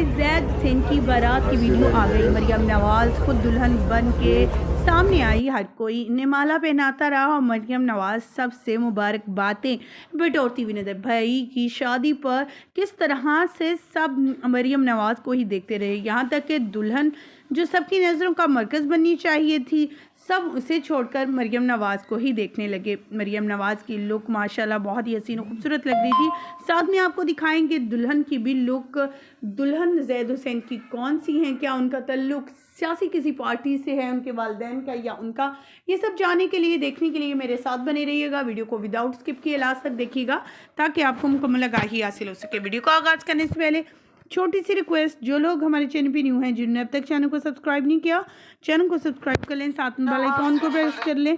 ज़ैद हुसैन की बारात की वीडियो आ गई। मरियम नवाज़ खुद दुल्हन बन के सामने आई। हर कोई इन्हें माला पहनाता रहा और मरियम नवाज़ सबसे मुबारकबादें बटोरती हुई नजर। भाई की शादी पर किस तरह से सब मरियम नवाज़ को ही देखते रहे, यहाँ तक कि दुल्हन जो सबकी नज़रों का मरकज़ बननी चाहिए थी, सब उसे छोड़कर मरियम नवाज़ को ही देखने लगे। मरियम नवाज़ की लुक माशाल्लाह बहुत ही हसीन और खूबसूरत लग रही थी। साथ में आपको दिखाएंगे दुल्हन की भी लुक। दुल्हन ज़ैद हुसैन की कौन सी हैं, क्या उनका ताल्लुक सियासी किसी पार्टी से है, उनके वालिदैन का या उनका, ये सब जानने के लिए, देखने के लिए मेरे साथ बने रहिएगा। वीडियो को विदाउट स्किप किए लास्ट तक देखिएगा ताकि आपको मुकम्मल आगाही हासिल हो सके। वीडियो को आगाज़ करने से पहले छोटी सी रिक्वेस्ट, जो लोग हमारे चैनल पे न्यू हैं, जिन्होंने अब तक चैनल को सब्सक्राइब नहीं किया, चैनल को सब्सक्राइब कर लें, साथ में बेल आइकॉन को प्रेस कर लें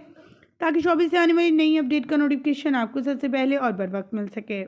ताकि 24 से आने वाली नई अपडेट का नोटिफिकेशन आपको सबसे पहले और बर वक्त मिल सके।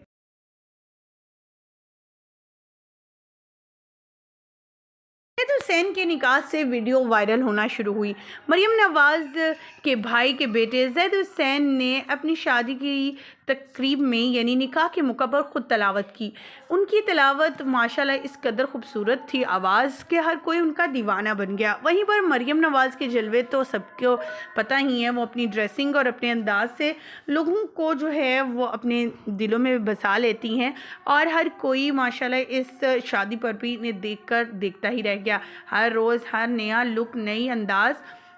ज़ैद हुसैन के निकाह से वीडियो वायरल होना शुरू हुई। मरियम नवाज़ के भाई के बेटे ज़ैद हुसैन ने अपनी शादी की तकरीब में यानी निकाह के मौका पर ख़ुद तलावत की। उनकी तलावत माशाल्लाह इस कदर खूबसूरत थी, आवाज़ के हर कोई उनका दीवाना बन गया। वहीं पर मरियम नवाज़ के जलवे तो सबको पता ही है। वो अपनी ड्रेसिंग और अपने अंदाज से लोगों को जो है वो अपने दिलों में बसा लेती हैं और हर कोई माशाल्लाह इस शादी पर भी इन्हें देखता ही रह गया। हर रोज़ हर नया लुक, नई अंदाज़।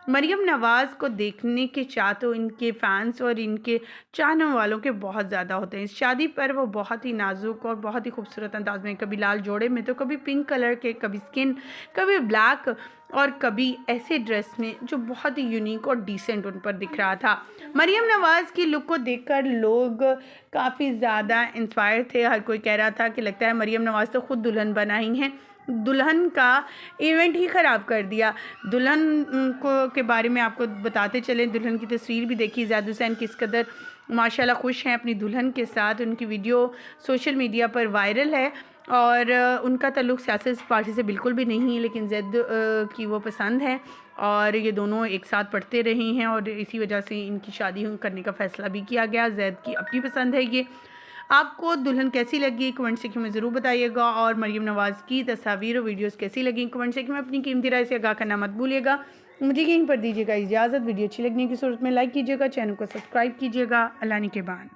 मरियम नवाज़ को देखने के चाह तो इनके फैंस और इनके चाहने वालों के बहुत ज़्यादा होते हैं। इस शादी पर वो बहुत ही नाजुक और बहुत ही खूबसूरत अंदाज में, कभी लाल जोड़े में तो कभी पिंक कलर के, कभी स्किन, कभी ब्लैक और कभी ऐसे ड्रेस में जो बहुत ही यूनिक और डिसेंट उन पर दिख रहा था। मरियम नवाज़ की लुक को देखकर लोग काफ़ी ज़्यादा इंस्पायर थे। हर कोई कह रहा था कि लगता है मरियम नवाज़ तो खुद दुल्हन बनाई हैं, दुल्हन का इवेंट ही ख़राब कर दिया। दुल्हन को के बारे में आपको बताते चलें, दुल्हन की तस्वीर भी देखी। ज़ैद हुसैन किस कदर माशाल्लाह खुश हैं अपनी दुल्हन के साथ। उनकी वीडियो सोशल मीडिया पर वायरल है और उनका ताल्लुक़ सियासी पार्टी से बिल्कुल भी नहीं है, लेकिन ज़ैद की वो पसंद है और ये दोनों एक साथ पढ़ते रहे हैं और इसी वजह से इनकी शादी करने का फ़ैसला भी किया गया। ज़ैद की अपनी पसंद है ये। आपको दुल्हन कैसी लगी कमेंट सेक्शन में ज़रूर बताइएगा और मरियम नवाज़ की तस्वीर और वीडियोस कैसी लगी कमेंट सेक्शन में अपनी कीमती राय से आगाह करना मत भूलिएगा। मुझे यहीं पर दीजिएगा इजाज़त। वीडियो अच्छी लगने की सूरत में लाइक कीजिएगा, चैनल को सब्सक्राइब कीजिएगा। अल्लाह निगहबान।